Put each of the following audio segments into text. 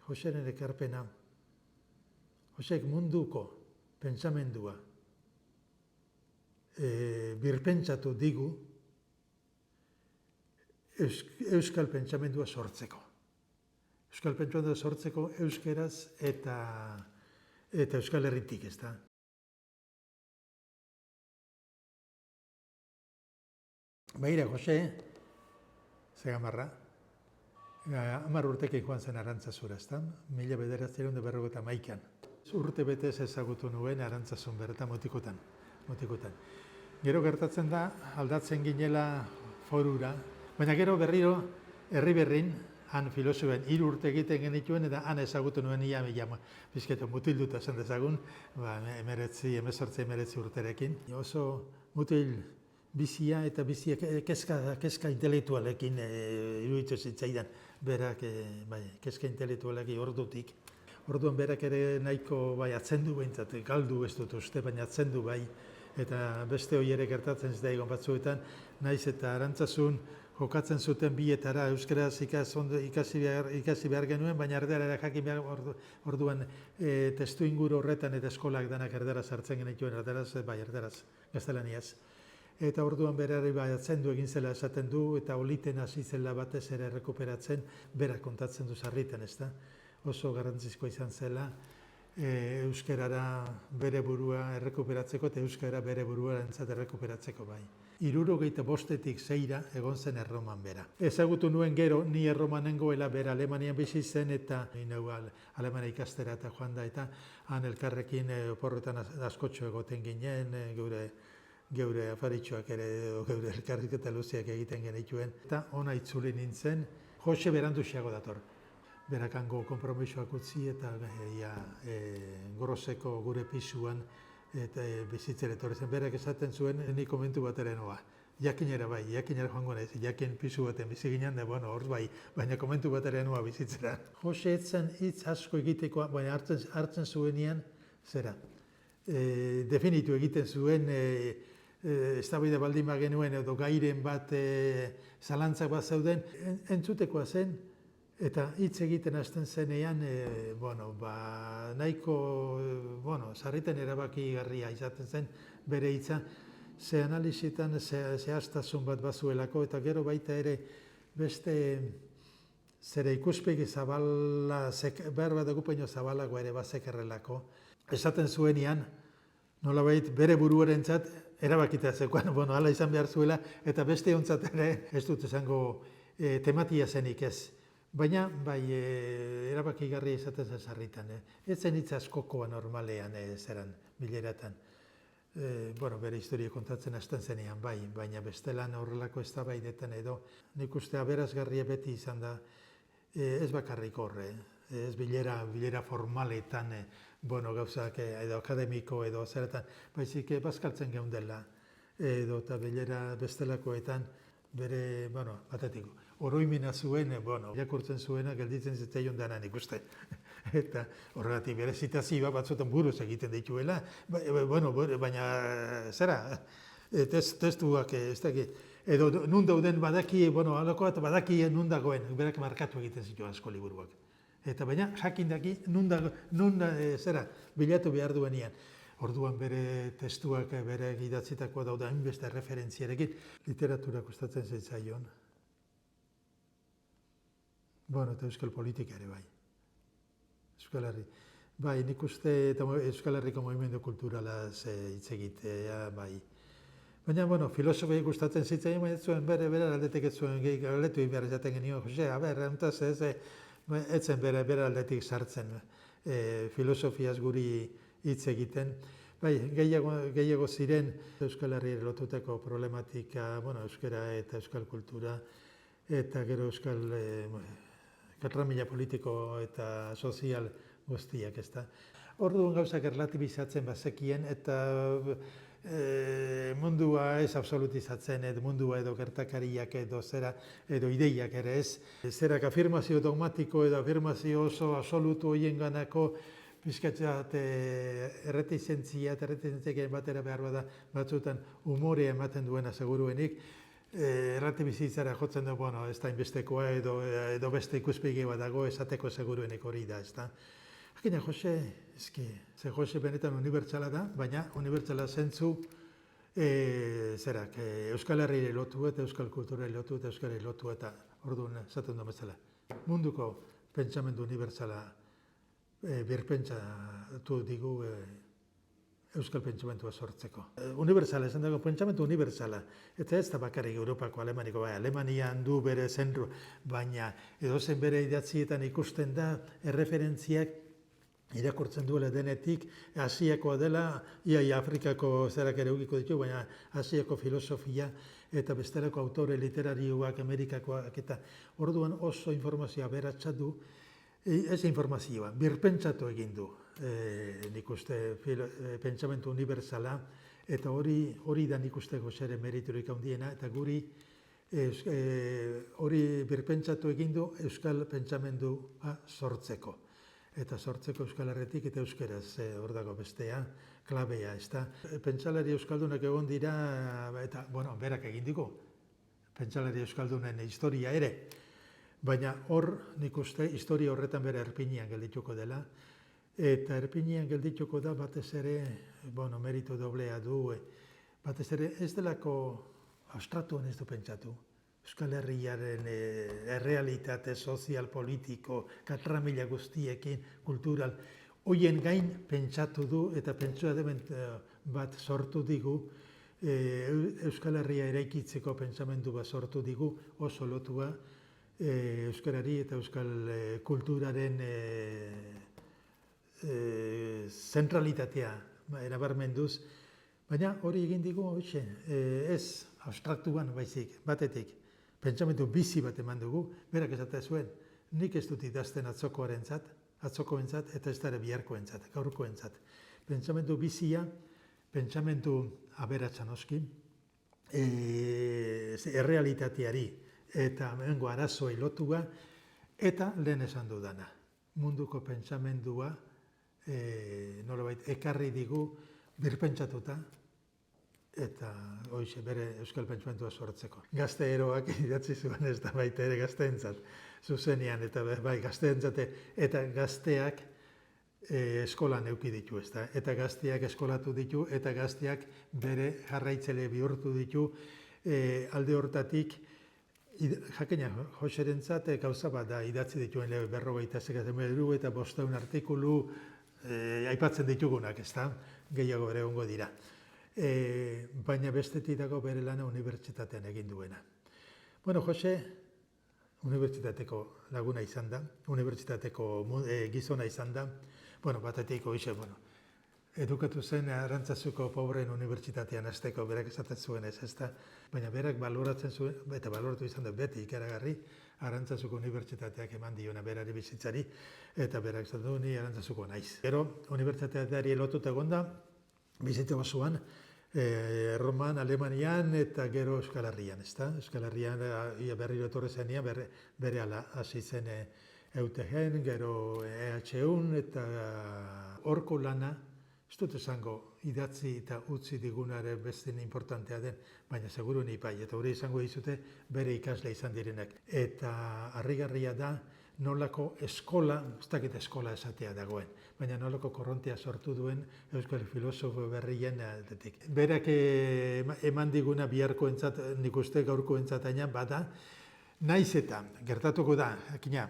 Joseren ekarpena, Josek munduko pentsamendua birpentsatu digu euskal pentsamendua sortzeko. Euskal pentsamendua sortzeko euskeraz eta euskal herritik, ez da. Baira, Jose, Zegamarra, 10 urtekin joan zen Arantzazura, ez da? 1951an. Urte betez ezagutu nuen Arantzazun bertan motikotan. Gero gertatzen da, aldatzen ginela forura, baina gero berriro, herri berrin, han filosofen 3 urte egiten genituen, eta han ezagutu nuen ia bizketo mutilduta zen dezagun, 18-19 urterekin. Oso mutil bizia eta bizia kezka intelektualekin iruditu zitzaidan, berak kezka intelektualekin ordutik. Orduan berak ere nahiko atzendu behintzat, galdu ez dut uste, baina atzendu bai, eta beste hori ere gertatzen ez da egon batzuetan, naiz eta Arantzazun jokatzen zuten bietara euskaraz ikasi behar genuen, baina erderara jakin behar orduan testu inguru horretan eta eskolak danak erderaz hartzen genituen, erderaz, gaztelaniaz. Eta orduan berari atzendu egin zela esaten du, eta oliten hasi zela batez ere rekuperatzen, berak kontatzen du sarritan, ez da? Oso garrantzizkoa izan zela, euskarara bere burua errekuperatzeko eta euskara bere burua errekuperatzeko bai. 75etik 6 egon zen Erroman bera. Ezagutu nuen gero, ni Erroman nengoela bera Alemanian bizi zen eta neu Alemania ikastera eta joan da eta han elkarrekin oporretan askotxo egoten ginen, geure afaritxoak ere, geure elkarriketa luziak egiten genituen. Eta ona itzuli nintzen, Jose beranduxiago dator. Berakango konpromisoak utzi eta Goroseko gure pisuan bizitzera etorri zen. Berak esaten zuen, ni komentu bat ere noa. Jakinera joango naiz, jakin pisu baten bizi ginen, hor bai, baina komentu bat ere noa bizitzera. Jose etzen hitz asko egitekoa, baina hartzen zuenean, zera, definitu egiten zuen, eztabaida baldin bagenuen edo gairen bat zalantzak bat zeuden, entzutekoa zen, eta hitz egiten hasten zenean, nahiko, sarritan erabakigarria izaten zen bere hitza, ze analizitan zehaztasun bat bazuelako, eta gero baita ere beste zere ikuspegi zabala, behar bat egupeño zabalago ere bazekerrelako. Esaten zuenean, nolabait bere buruarentzat erabakita zekoan, hala izan behar zuela, eta beste ontzat ere ez dut esango tematia zenik ez. Baina, erabakigarria izaten zen sarritan. Ez zen hitz askokoa normalean zeran, bileratan. Bere historia kontatzen hasten zenean, baina bestelan horrelako eztabaidetan edo, nik uste aberazgarria beti izan da, ez bakarrik horre, ez bilera formaletan, gauzak edo akademiko edo zeretan, baizik bazkaltzen geundela, edo eta bilera bestelakoetan, bere, batetik, oroimena zuen, irakurtzen zuena, gelditzen zitzaion dana nik uste. Eta horregatik bere zitazioa batzuetan buruz egiten dituela, baina zera, testuak, ez dakit, edo nun dauden badaki, halako bat badaki nun dagoen, berak markatu egiten zitu asko liburuak. Eta baina jakindaki nun bilatu behar duenean. Orduan bere testuak, bere idatzitakoa dauda hainbeste referentziarekin, literatura gustatzen zitzaion. Eta euskal politika ere bai. Euskal Herri. Bai, nik uste Euskal Herriko movimendu kulturalaz hitz egitea, bai. Baina, filosofia gustatzen zitzaion, baina ez zuen bere aldetik ez zuen galdetu behar izaten genio. Jose, entaz ez zen bere aldetik sartzen filosofiaz guri hitz egiten. Bai, gehiago ziren Euskal Herri lotutako problematika, euskara eta euskal kultura, eta gero euskal katramila politiko eta sozial guztiak, ez da. Orduan gauzak erlatibizatzen bazekien, eta mundua ez absolutizatzen, mundua edo gertakariak edo zera, edo ideiak ere ez. Zerak afirmazio dogmatiko edo afirmazio oso absolutu horien ganako bizkatzat erretizentziak batera behar bada batzutan umorea ematen duena seguruenik. errati bizitzara jotzen du, bueno, ez da inbestekoa edo beste ikuspegi bat dago esateko seguruenik hori da, ez da. Jakina, Jose, ze Jose benetan unibertsala da, baina unibertsala zentzu Euskal Herriari lotu eta Euskal Kulturari lotu eta Euskarari lotu eta orduan esaten du bezala. Munduko pentsamendu unibertsala birpentsatu digu Euskal pentsamendua sortzeko. Unibertsala, esan dago, pentsamendu unibertsala. Eta ez da bakarrik Europako, Alemaniko, Alemanian du bere zenru, baina edozen bere idatzietan ikusten da erreferentziak irakurtzen duela denetik, Asiakoa dela, ia Afrikako zerak ere ugiko ditu, baina Asiako filosofia eta bestelako autore literarioak, Amerikakoak, eta orduan oso informazioa beratsa du, ez informazioa, birpentsatu egin du, nik uste pentsamentu unibertsala, eta hori da nik uste Goseren meriturik handiena, eta guri hori birpentsatu egin du Euskal pentsamendua sortzeko. Eta sortzeko Euskal Herretik eta euskeraz, hor dago bestea, klabea, ez da. Pentsalari euskaldunak egon dira, eta, bueno, berak egin digu, pentsalari euskaldunen historia ere, baina hor, nik uste, historia horretan bere Erpinian geldituko dela, eta Erpinian geldituko da batez ere, bueno, meritu doblea du, batez ere ez delako abstraktuan ez du pentsatu. Euskal Herriaren errealitate sozial, politiko, katramila guztiekin, kultural, hoien gain pentsatu du eta pentsua bat sortu digu, Euskal Herria eraikitzeko pentsamendu bat sortu digu, oso lotua Euskarari eta Euskal kulturaren zentralitatea erabarmenduz, baina hori egin digu, ez abstraktuan baizik, batetik. Pentsamendu bizi bat eman dugu, berak esatea zuen, nik ez dut idazten atzokoentzat eta ez dara biharkoentzat, gaurkoentzat. Pentsamendu bizia, pentsamendu aberatsa noski, errealitateari eta hemengo arazoei lotua, eta lehen esan dudana. Munduko pentsamendua nolabait ekarri digu birpentsatuta, eta hoize bere Euskal pentsamendua sortzeko. Gazteeroak idatzi zuen ez da baita ere gazteentzat, zuzenean, eta bai gazteentzat, eta gazteak eskolan eduki ditu, ez da, eta gazteak eskolatu ditu, eta gazteak bere jarraitzele bihurtu ditu, alde hortatik, jakina, Joserentzat gauza bat da idatzi dituen 40 eta 500 artikulu aipatzen ditugunak, ez da, gehiago ere egongo dira. Baina bestetik dago bere lana unibertsitatean egin duena. Bueno, Jose, unibertsitateko laguna izan da, unibertsitateko gizona izan da, bueno, batetik hoize, bueno, edukatu zen Arantzazuko pobreen unibertsitatean hasteko berak esaten zuen ez da, baina berak baloratzen zuen, eta baloratu izan da beti ikaragarri, Arantzazuko unibertsitateak eman diona berari bizitzari, eta berak esaten du ni Arantzazuko naiz. Gero, unibertsitateari lotuta egon da, bizitza osoan, Erroman, Alemanian eta gero Euskal Herrian, ez da? Euskal Herrian berriro etorri zenean, bere ala hasi zen EUTG-en, gero EHU-n eta horko lana, ez dut esango idatzi eta utzi digunare bestin importantea den, baina seguru ni bai, eta hori izango dizute bere ikasle izan direnak. Eta harrigarria da, nolako eskola, ez dakit eskola esatea dagoen, baina nolako korrontea sortu duen Euskal filosofo berrien aldetik. Berak eman diguna biharkoentzat, nik uste gaurkoentzatain bada, naiz eta gertatuko da, jakina,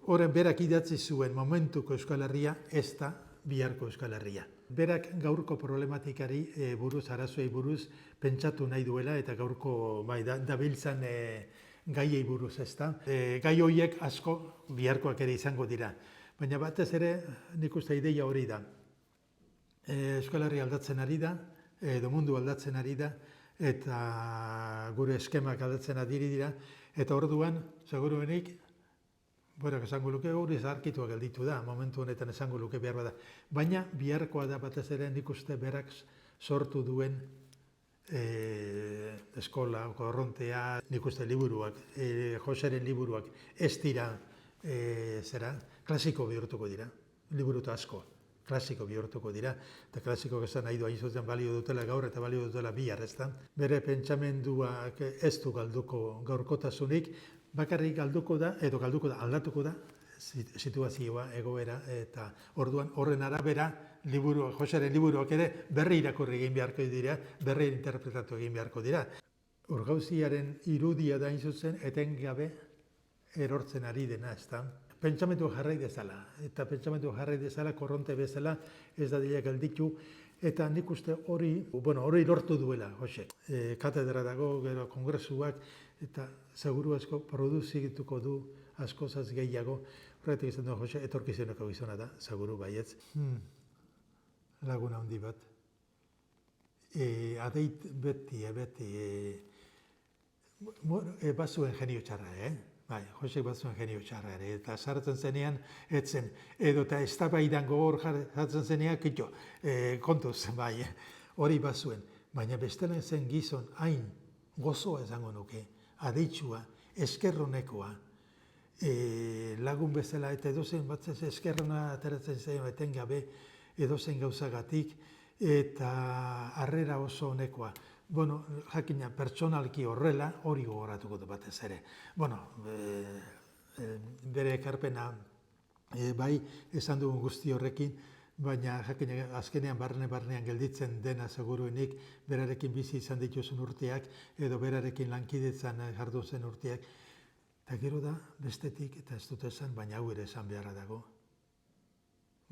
horren berak idatzi zuen momentuko Euskal Herria, ez da biharko Euskal Herria. Berak gaurko problematikari buruz, arazoei buruz, pentsatu nahi duela, eta gaurko dabiltzan gaiei buruz, ez da. Gai horiek asko biharkoak ere izango dira. Baina batez ere, nik uste ideia hori da. Euskal Herria aldatzen ari da, edo mundu aldatzen ari da, eta gure eskemak aldatzen ari dira, eta orduan, seguruenik, berak esango luke hori zaharkitua gelditu da, momentu honetan esango luke behar bada. Baina biharkoa da batez ere nik uste berak sortu duen eskola, korrontea, nik uste liburuak, Joseren liburuak ez dira, klasiko bihurtuko dira, liburuta asko, klasiko bihurtuko dira, eta klasiko esan nahi du hain zuzen balio dutela gaur eta balio dutela bihar, ezta? Bere pentsamenduak ez du galduko gaurkotasunik, bakarrik galduko da, aldatuko da, situazioa, egoera, eta orduan horren arabera, Joseren liburuak ere berri irakurri egin beharko dira, berri interpretatu egin beharko dira. Urgauziaren irudia da hain zuzen, etengabe erortzen ari dena, ezta? Pentsamendu jarrai dezala, eta pentsamendu jarrai dezala, korronte bezala, ez da dira gelditu, eta nik uste hori lortu duela, Jose. Katedra dago, gero kongresuak, eta seguru asko produzituko du askozaz gehiago. Horretik izan du, Jose, etorkizuneko gizona da, seguru baietz. Laguna handi bat. Adeit beti, bazuen genio txarra, Bai, Josek bazuen genio txarra ere, eta sartzen zenean, etzen, edo eta eztabaidan gogor jartzen zenean, kitxo, kontuz, bai, hori bazuen. Baina bestela zen gizon hain gozoa esango nuke, adeitsua, eskerronekoa, lagun bezala, eta edozen batzen eskerrona ateratzen zen etengabe, edozen gauzagatik, eta harrera oso honekoa. Bueno, jakina, pertsonalki horrela, hori gogoratuko du batez ere. Bueno, bere ekarpena bai esan dugun guzti horrekin, baina jakina, azkenean barnean gelditzen dena seguruenik, berarekin bizi izan dituzun urteak, edo berarekin lankidetzan jardun zen urteak. Eta gero da, bestetik, eta ez dut esan, baina hau ere esan beharra dago.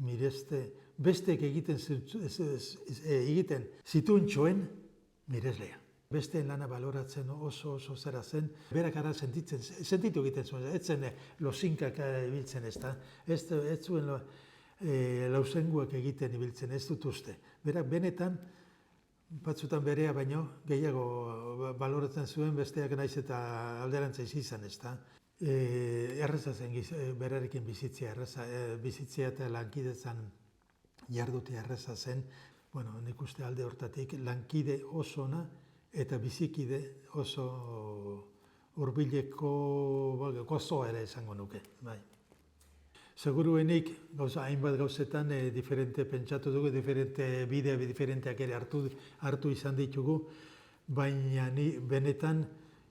Mireste, besteek egiten zituen txoen, mireslea. Besteen lana baloratzen oso zera zen, berak ara sentitu egiten zuen, ez zen losinkak ibiltzen ez da, ez zuen lausenguak egiten ibiltzen, ez dut uste. Berak benetan, batzutan berea baino, gehiago baloratzen zuen, besteak naiz eta alderantza izan ez da. Erreza zen berarekin bizitzea, bizitzea eta lankidetzan jardutea erreza zen. Bueno, nik uste alde hortatik lankide oso ona eta bizikide oso hurbileko gozoa ere esango nuke. Bai. Seguruenik hainbat gauzetan diferente pentsatu dugu, diferente bide, diferenteak ere hartu izan ditugu, baina ni benetan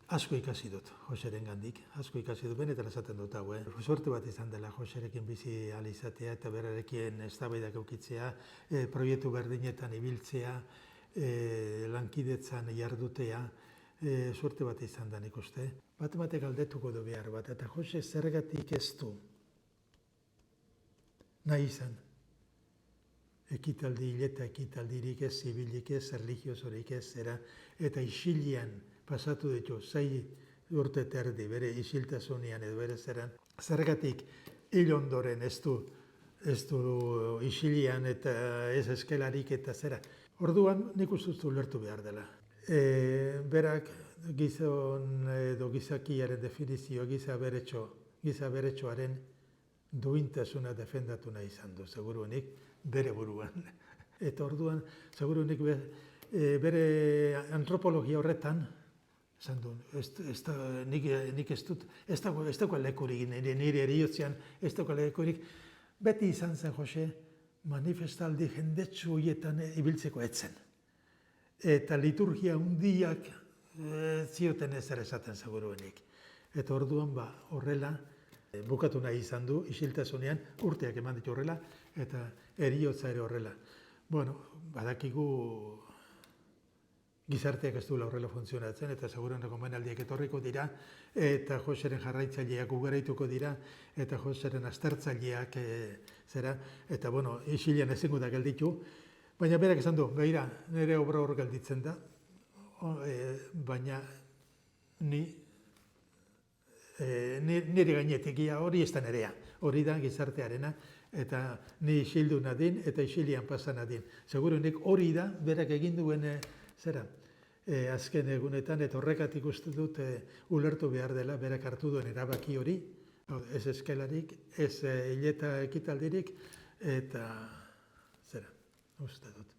asko ikasi dut Joseren gandik, asko ikasi dut, benetan esaten dut hau. Suerte bat izan dela Joserekin bizi ahal izatea eta berarekin eztabaidak edukitzea, proiektu berdinetan ibiltzea, lankidetzan jardutea, suerte bat izan da nik uste. Batek galdetuko du behar bat, eta Jose zergatik ez du nahi izan. Ekitaldirik ez, zibilik ez, erligiosorik ez, eta isilian pasatu ditu, 6 urte terdi, bere isiltasunean edo bere zeran. Zergatik hil ondoren ez du isilian eta ez eskelarik eta zera. Orduan nik uste ulertu behar dela. Berak gizon edo gizakiaren definizio, giza beretxoaren duintasuna defendatu nahi izan du, seguruenik bere buruan. Eta orduan, seguruenik bere antropologia horretan, esan du, nik ez dut, ez dago lekurik, nire eriotzean, ez dago lekurik. Beti izan zen, Jose, manifestaldi jendetsu horietan ibiltzeko etzen. Eta liturgia hundiak zioten ezer esaten seguruenik. Eta orduan, horrela, bukatu nahi izan du, isiltasunean, urteak eman ditu horrela, eta eriotza ere horrela. Bueno, badakigu gizarteak ez duela horrela funtzionatzen, eta segurueneko omenaldiak etorriko dira, eta Joseren jarraitzaileak ugaraituko dira, eta Joseren aztertzaileak eta bueno, isilian ezingo da gelditu, baina berak esan du, begira, nire obra hor gelditzen da, baina nire gainetik hori ez da nerea, hori da gizartearena, eta ni isildu nadin eta isilian pasa nadin. Seguruenik hori da berak egin duen azken egunetan, eta horrekatik uste dut ulertu behar dela berak hartu duen erabaki hori, ez eskelarik, ez hileta ekitaldirik, eta uste dut.